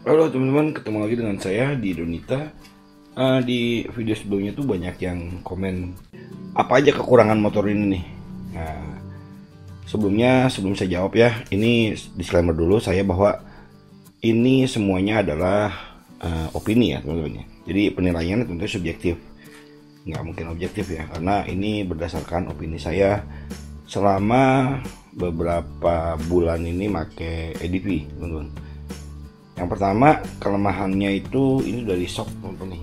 Halo teman-teman, ketemu lagi dengan saya di Donita. Di video sebelumnya tuh banyak yang komen apa aja kekurangan motor ini nih. Nah, sebelum saya jawab ya, ini disclaimer dulu saya bahwa ini semuanya adalah opini ya teman-teman. Jadi penilaiannya tentu subjektif, nggak mungkin objektif ya, karena ini berdasarkan opini saya selama beberapa bulan ini pakai EDV teman-teman. Yang pertama, kelemahannya itu ini dari shock teman-teman nih.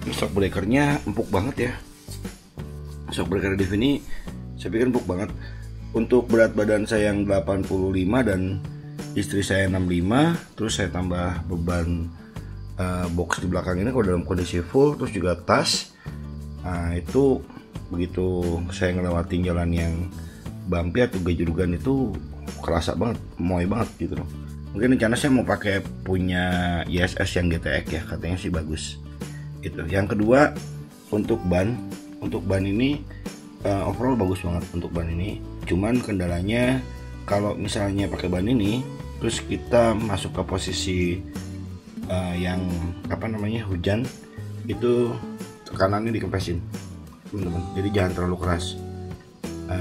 Ini shock breakernya empuk banget ya. Shock breaker di sini saya pikir empuk banget. Untuk berat badan saya yang 85 dan istri saya 65, terus saya tambah beban box di belakang ini kalau dalam kondisi full, terus juga tas. Nah, itu begitu saya ngelewatin jalan yang bumpy atau gejrugan itu kerasa banget, moy banget gitu loh. Mungkin rencana saya mau pakai punya ISS yang GTX ya, katanya sih bagus. Itu. Yang kedua, untuk ban ini overall bagus banget untuk ban ini. Cuman kendalanya kalau misalnya pakai ban ini, terus kita masuk ke posisi yang hujan, itu tekanannya dikempesin, teman-teman. Jadi jangan terlalu keras.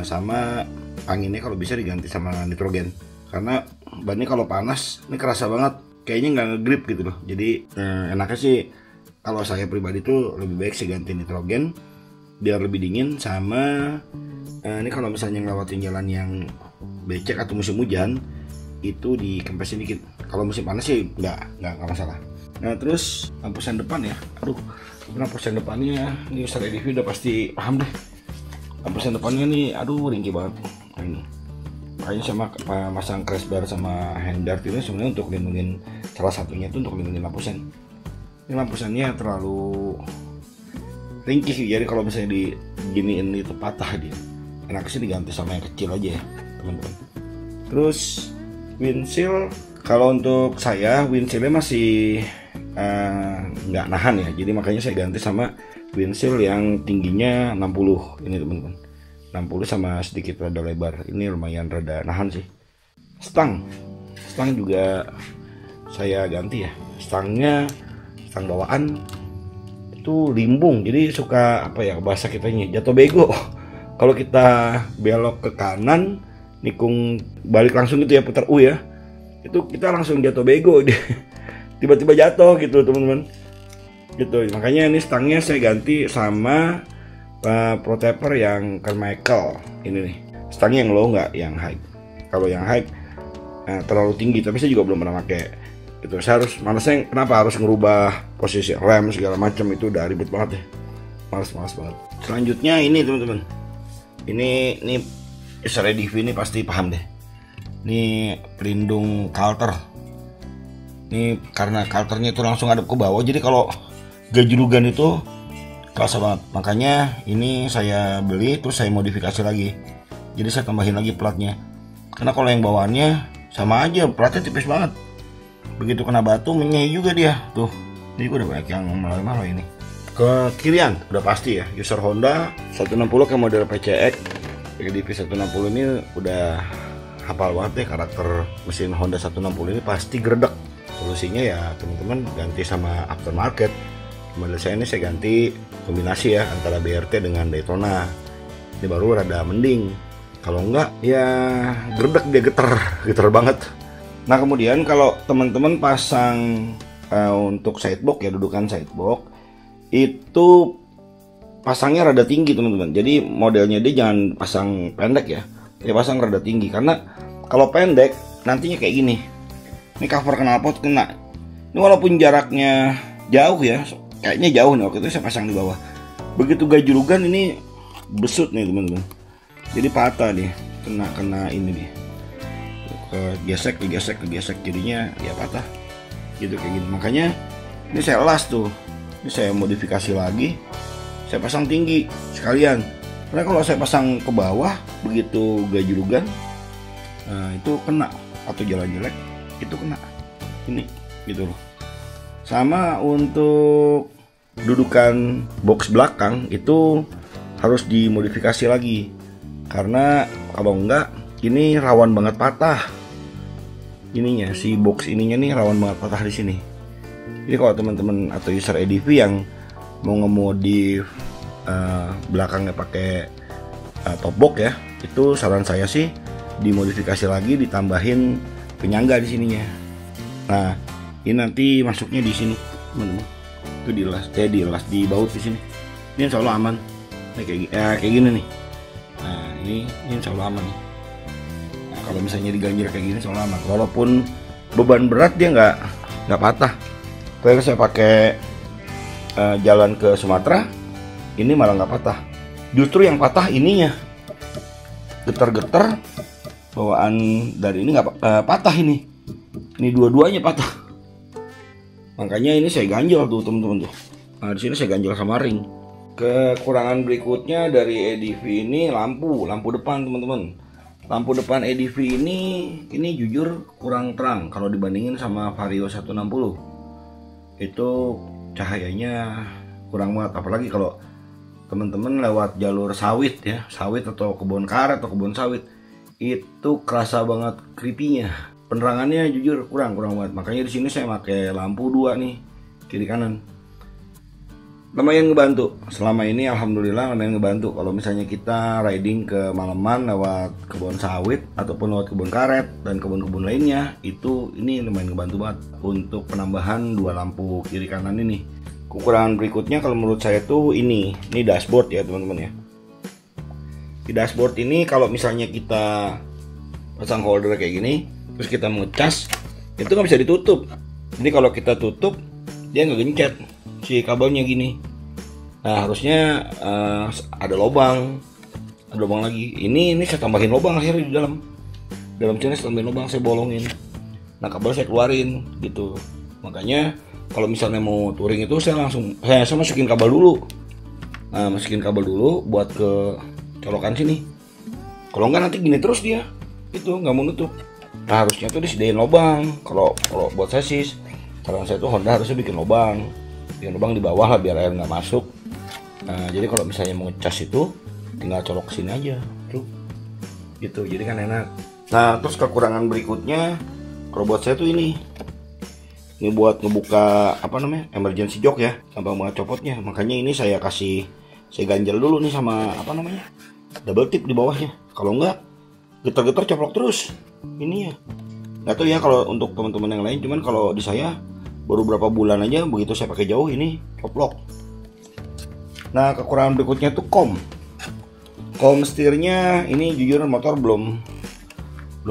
Sama anginnya kalau bisa diganti sama nitrogen, karena ban ini kalau panas ini kerasa banget, kayaknya nggak ngegrip gitu loh. Jadi enaknya sih kalau saya pribadi tuh lebih baik sih ganti nitrogen biar lebih dingin. Sama ini kalau misalnya ngelewatin jalan yang becek atau musim hujan itu dikempesin dikit. Kalau musim panas sih nggak masalah. Nah, terus lampu sen depan ya, lampu sen depannya ini user EDV udah pasti paham deh. Lampu sen depannya nih ringkih banget. Nah, ini makanya saya masang crash bar sama handguard ini sebenarnya untuk lindungin, salah satunya itu untuk lindungin lampu sen. Ini lampu sennya terlalu ringkih, jadi kalau misalnya diginiin itu patah dia. Enak sih diganti sama yang kecil aja ya teman-teman. Terus windshield, kalau untuk saya windshieldnya masih nggak nahan ya, jadi makanya saya ganti sama windshield yang tingginya 60 ini teman-teman. 60 sama sedikit rada lebar, ini lumayan rada nahan sih. Stang juga saya ganti ya. Stang bawaan itu limbung, jadi suka bahasa kitanya jatuh bego. Kalau kita belok ke kanan nikung balik langsung gitu ya, putar ya, itu kita langsung jatuh bego. Tiba-tiba jatuh gitu teman-teman gitu. Makanya ini stangnya saya ganti sama protector yang Carmichael ini nih. Stangnya yang low, nggak yang high. Kalau yang high terlalu tinggi, tapi saya juga belum pernah pakai itu. Saya malasnya kenapa harus ngerubah posisi rem segala macam, itu udah ribet banget ya, malas banget. Selanjutnya ini teman-teman, ini user EDV ini pasti paham deh. Ini pelindung Carter. Ini karena Carternya itu langsung ngadep ke bawah, jadi kalau gejrugan itu kerasa banget. Makanya ini saya beli terus saya modifikasi lagi. Jadi saya tambahin lagi platnya. Karena kalau yang bawaannya sama aja, platnya tipis banget. Begitu kena batu menyai juga dia. Tuh, ini udah banyak yang malah ini. Ke kirian udah pasti ya, user Honda 160 ke model PCX. EDV 160 ini udah hafal banget deh karakter mesin Honda 160 ini, pasti gredek. Solusinya ya teman-teman ganti sama aftermarket. Model saya ini saya ganti kombinasi ya antara BRT dengan Daytona. Ini baru rada mending. Kalau enggak ya gerdek, dia geter banget. Nah, kemudian kalau teman-teman pasang untuk sidebox ya, dudukan sidebox itu pasangnya rada tinggi teman-teman. Jadi modelnya dia jangan pasang pendek ya. Dia pasang rada tinggi, karena kalau pendek nantinya kayak gini. Ini cover knalpot kena. Ini walaupun jaraknya jauh ya, kayaknya jauh nih, waktu itu saya pasang di bawah. Begitu gajrugan ini besut nih teman-teman. Jadi patah nih, kena ini nih. Kegesek jadinya ya patah. Gitu kayak gini. Makanya ini saya las tuh. Ini saya modifikasi lagi. Saya pasang tinggi sekalian. Karena kalau saya pasang ke bawah begitu gajrugan, itu kena, atau jalan jelek itu kena. Ini gitu loh. Sama untuk dudukan box belakang itu harus dimodifikasi lagi, karena kalau enggak ini rawan banget patah. Ininya si box ininya nih rawan banget patah di sini. Jadi kalau teman-teman atau user EDV yang mau ngemodif belakangnya pakai top box ya, itu saran saya sih dimodifikasi lagi, ditambahin penyangga di sininya. Nah, ini nanti masuknya di sini, teman-teman. Itu dilas di baut di sini. Ini insya Allah aman. Nah, kayak gini nih. Nah, ini insya Allah aman nih. Nah, kalau misalnya diganjel kayak gini insya Allah aman. Walaupun beban berat dia nggak patah. Kalau saya pakai jalan ke Sumatera, ini malah nggak patah. Justru yang patah ininya, getar-getar bawaan dari ini nggak patah ini. Ini dua-duanya patah. Makanya ini saya ganjel tuh teman-teman tuh. Nah, di sini saya ganjel sama ring. Kekurangan berikutnya dari EDV ini lampu depan teman-teman. Lampu depan EDV ini jujur kurang terang kalau dibandingin sama Vario 160. Itu cahayanya kurang banget, apalagi kalau teman-teman lewat jalur sawit ya, sawit atau kebun karet atau kebun sawit, itu kerasa banget creepy-nya. Penerangannya jujur kurang banget. Makanya di sini saya pakai lampu 2 nih, kiri kanan. Lumayan ngebantu. Selama ini alhamdulillah lumayan ngebantu. Kalau misalnya kita riding ke Maleman lewat kebun sawit ataupun lewat kebun karet dan kebun-kebun lainnya, ini lumayan ngebantu banget untuk penambahan 2 lampu kiri kanan ini. Kekurangan berikutnya kalau menurut saya tuh ini dashboard ya teman-teman ya. Di dashboard ini kalau misalnya kita pasang holder kayak gini, terus kita ngecas, itu nggak bisa ditutup. Jadi kalau kita tutup, dia nggak gencet si kabelnya gini. Nah harusnya ada lubang lagi. Ini saya tambahin lubang akhirnya di dalam sini saya tambahin lubang, saya bolongin. Nah kabel saya keluarin gitu. Makanya kalau misalnya mau touring itu saya masukin kabel dulu. Nah masukin kabel dulu buat ke colokan sini. Kalau nggak nanti gini terus dia, itu nggak mau nutup. Nah harusnya tuh disediain lubang. Kalau buat sasis, saran saya tuh Honda harusnya bikin lubang di bawah lah biar air nggak masuk. Nah jadi kalau misalnya mau ngecas itu tinggal colok ke sini aja tuh, gitu, jadi kan enak. Nah terus kekurangan berikutnya kalau buat saya tuh ini buat ngebuka emergency jok ya, gampang banget copotnya. Makanya ini saya ganjel dulu nih sama double tip di bawahnya. Kalau enggak getar-getar coplok terus ini ya. Nggak tahu ya kalau untuk teman-teman yang lain, cuman kalau di saya baru berapa bulan aja begitu saya pakai jauh ini coplok. Nah kekurangan berikutnya tuh kom setirnya. Ini jujur motor belum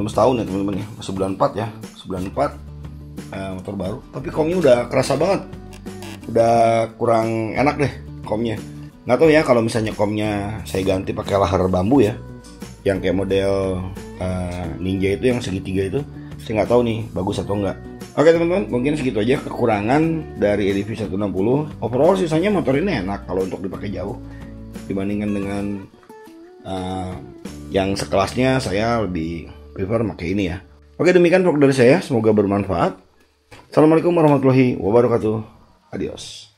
setahun ya teman-teman ya, masih bulan 4 ya, bulan 4 motor baru, tapi komnya udah kerasa banget, udah kurang enak deh komnya. Nggak tahu ya kalau misalnya komnya saya ganti pakai lahar bambu ya, yang kayak model Ninja itu yang segitiga itu, saya nggak tahu nih bagus atau enggak. Oke teman-teman, mungkin segitu aja kekurangan dari EDV 160. Overall sisanya motor ini enak kalau untuk dipakai jauh dibandingkan dengan yang sekelasnya. Saya lebih prefer pakai ini ya. Oke, demikian vlog dari saya, semoga bermanfaat. Assalamualaikum warahmatullahi wabarakatuh. Adios.